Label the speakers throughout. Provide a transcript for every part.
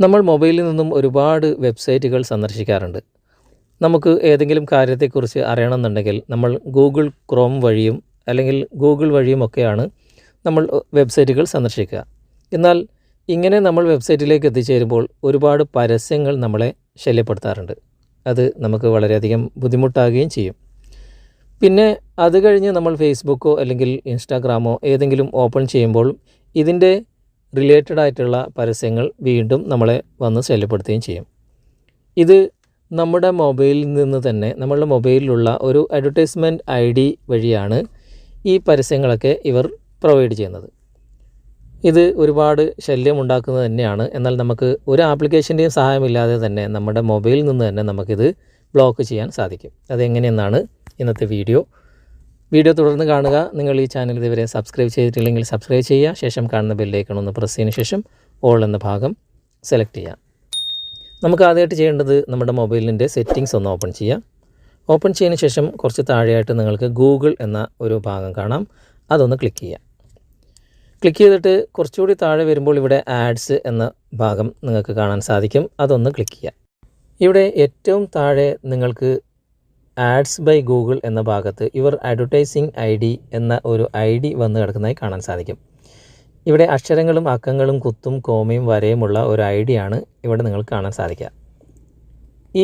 Speaker 1: നമ്മൾ മൊബൈലിൽ നിന്നും ഒരുപാട് വെബ്സൈറ്റുകൾ സന്ദർശിക്കാറുണ്ട്. നമുക്ക് ഏതെങ്കിലും കാര്യത്തെക്കുറിച്ച് അറിയണമെന്നുണ്ടെങ്കിൽ നമ്മൾ ഗൂഗിൾ ക്രോം വഴിയും അല്ലെങ്കിൽ ഗൂഗിൾ വഴിയുമൊക്കെയാണ് നമ്മൾ വെബ്സൈറ്റുകൾ സന്ദർശിക്കുക. എന്നാൽ ഇങ്ങനെ നമ്മൾ വെബ്സൈറ്റിലേക്ക് എത്തിച്ചേരുമ്പോൾ ഒരുപാട് പരസ്യങ്ങൾ നമ്മളെ ശല്യപ്പെടുത്താറുണ്ട്. അത് നമുക്ക് വളരെയധികം ബുദ്ധിമുട്ടാകുകയും ചെയ്യും. പിന്നെ അത് കഴിഞ്ഞ് നമ്മൾ ഫേസ്ബുക്കോ അല്ലെങ്കിൽ ഇൻസ്റ്റാഗ്രാമോ ഏതെങ്കിലും ഓപ്പൺ ചെയ്യുമ്പോൾ ഇതിൻ്റെ റിലേറ്റഡ് ആയിട്ടുള്ള പരസ്യങ്ങൾ വീണ്ടും നമ്മളെ വന്ന് ശല്യപ്പെടുത്തുകയും ചെയ്യും. ഇത് നമ്മുടെ മൊബൈലിൽ നിന്ന് തന്നെ നമ്മളുടെ മൊബൈലിലുള്ള ഒരു അഡ്വർടൈസ്മെൻറ്റ് ID വഴിയാണ് ഈ പരസ്യങ്ങളൊക്കെ ഇവർ പ്രൊവൈഡ് ചെയ്യുന്നത്. ഇത് ഒരുപാട് ശല്യമുണ്ടാക്കുന്നത് തന്നെയാണ്. എന്നാൽ നമുക്ക് ഒരു ആപ്ലിക്കേഷൻ്റെയും സഹായമില്ലാതെ തന്നെ നമ്മുടെ മൊബൈലിൽ നിന്ന് തന്നെ നമുക്കിത് ബ്ലോക്ക് ചെയ്യാൻ സാധിക്കും. അതെങ്ങനെയെന്നാണ് ഇന്നത്തെ വീഡിയോ തുടർന്ന് കാണുക. നിങ്ങൾ ഈ ചാനൽ ഇതുവരെ സബ്സ്ക്രൈബ് ചെയ്തിട്ടില്ലെങ്കിൽ സബ്സ്ക്രൈബ് ചെയ്യുക. ശേഷം കാണുന്ന ബെല്ലൈക്കൺ ഒന്ന് പ്രസ് ചെയ്തതിന് ശേഷം ഓൾ എന്ന ഭാഗം സെലക്ട് ചെയ്യുക. നമുക്ക് ആദ്യമായിട്ട് ചെയ്യേണ്ടത് നമ്മുടെ മൊബൈലിൻ്റെ സെറ്റിങ്സ് ഒന്ന് ഓപ്പൺ ചെയ്യുക. ഓപ്പൺ ചെയ്തതിന് ശേഷം കുറച്ച് താഴെയായിട്ട് നിങ്ങൾക്ക് ഗൂഗിൾ എന്ന ഒരു ഭാഗം കാണാം. അതൊന്ന് ക്ലിക്ക് ചെയ്യുക. ക്ലിക്ക് ചെയ്തിട്ട് കുറച്ചുകൂടി താഴെ വരുമ്പോൾ ഇവിടെ ആഡ്സ് എന്ന ഭാഗം നിങ്ങൾക്ക് കാണാൻ സാധിക്കും. അതൊന്ന് ക്ലിക്ക് ചെയ്യുക. ഇവിടെ ഏറ്റവും താഴെ നിങ്ങൾക്ക് ആഡ്സ് ബൈ ഗൂഗിൾ എന്ന ഭാഗത്ത് യുവർ അഡ്വർടൈസിംഗ് ID എന്ന ഒരു ID വന്ന് കിടക്കുന്നതായി കാണാൻ സാധിക്കും. ഇവിടെ അക്ഷരങ്ങളും അക്കങ്ങളും കുത്തും കോമയും വരയുമുള്ള ഒരു ID ആണ് ഇവിടെ നിങ്ങൾക്ക് കാണാൻ സാധിക്കുക.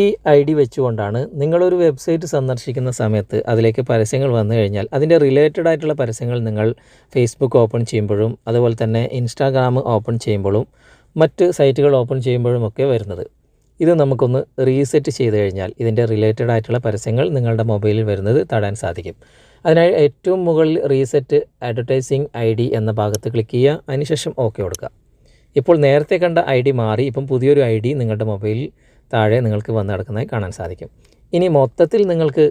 Speaker 1: ഈ ID വെച്ചുകൊണ്ടാണ് നിങ്ങളൊരു വെബ്സൈറ്റ് സന്ദർശിക്കുന്ന സമയത്ത് അതിലേക്ക് പരസ്യങ്ങൾ വന്നു കഴിഞ്ഞാൽ അതിൻ്റെ റിലേറ്റഡ് ആയിട്ടുള്ള പരസ്യങ്ങൾ നിങ്ങൾ ഫേസ്ബുക്ക് ഓപ്പൺ ചെയ്യുമ്പോഴും അതുപോലെ തന്നെ ഇൻസ്റ്റാഗ്രാം ഓപ്പൺ ചെയ്യുമ്പോഴും മറ്റ് സൈറ്റുകൾ ഓപ്പൺ ചെയ്യുമ്പോഴും ഒക്കെ വരുന്നത്. ഇത് നമുക്കൊന്ന് റീസെറ്റ് ചെയ്ത് കഴിഞ്ഞാൽ ഇതിൻ്റെ റിലേറ്റഡ് ആയിട്ടുള്ള പരസ്യങ്ങൾ നിങ്ങളുടെ മൊബൈലിൽ വരുന്നത് തടയാൻ സാധിക്കും. അതിനായി ഏറ്റവും മുകളിൽ റീസെറ്റ് അഡ്വർടൈസിംഗ് ID എന്ന ഭാഗത്ത് ക്ലിക്ക് ചെയ്യുക. അതിനുശേഷം ഓക്കെ കൊടുക്കുക. ഇപ്പോൾ നേരത്തെ കണ്ട ID മാറി ഇപ്പം പുതിയൊരു ID നിങ്ങളുടെ മൊബൈലിൽ താഴെ നിങ്ങൾക്ക് വന്ന് കിടക്കുന്നതായി കാണാൻ സാധിക്കും. ഇനി മൊത്തത്തിൽ നിങ്ങൾക്ക്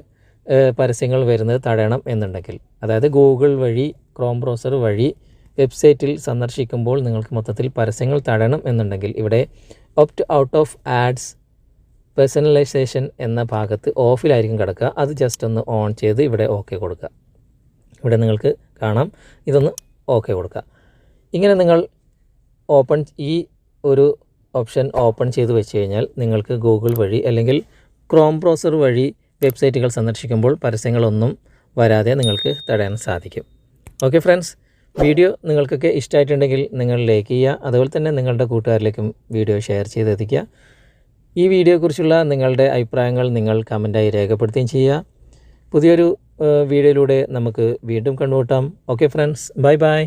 Speaker 1: പരസ്യങ്ങൾ വരുന്നത് തടയണം എന്നുണ്ടെങ്കിൽ, അതായത് ഗൂഗിൾ വഴി ക്രോം ബ്രൗസർ വഴി വെബ്സൈറ്റിൽ സന്ദർശിക്കുമ്പോൾ നിങ്ങൾക്ക് മൊത്തത്തിൽ പരസ്യങ്ങൾ തടയണം എന്നുണ്ടെങ്കിൽ ഇവിടെ opt out of ads personalisation എന്ന ഭാഗത്ത് ഓഫിലായിരിക്കും കിടക്കുക. അത് ജസ്റ്റ് ഒന്ന് ഓൺ ചെയ്ത് ഇവിടെ ഓക്കെ കൊടുക്കുക. ഇവിടെ നിങ്ങൾക്ക് കാണാം. ഇതൊന്ന് ഓക്കെ കൊടുക്കുക. ഇങ്ങനെ നിങ്ങൾ ഈ ഒരു ഓപ്ഷൻ ഓപ്പൺ ചെയ്ത് വെച്ച് കഴിഞ്ഞാൽ നിങ്ങൾക്ക് ഗൂഗിൾ വഴി അല്ലെങ്കിൽ ക്രോം ബ്രൗസർ വഴി വെബ്സൈറ്റുകൾ സന്ദർശിക്കുമ്പോൾ പരസ്യങ്ങളൊന്നും വരാതെ നിങ്ങൾക്ക് തടയാൻ സാധിക്കും. ഓക്കെ ഫ്രണ്ട്സ്, വീഡിയോ നിങ്ങൾക്കൊക്കെ ഇഷ്ടമായിട്ടുണ്ടെങ്കിൽ നിങ്ങൾ ലൈക്ക് ചെയ്യുക. അതുപോലെ തന്നെ നിങ്ങളുടെ കൂട്ടുകാരിലേക്കും വീഡിയോ ഷെയർ ചെയ്തെത്തിക്കുക. ഈ വീഡിയോയെക്കുറിച്ചുള്ള നിങ്ങളുടെ അഭിപ്രായങ്ങൾ നിങ്ങൾ കമൻറ്റായി രേഖപ്പെടുത്തുകയും ചെയ്യുക. പുതിയൊരു വീഡിയോയിലൂടെ നമുക്ക് വീണ്ടും കണ്ടുമുട്ടാം. Okay friends, bye bye.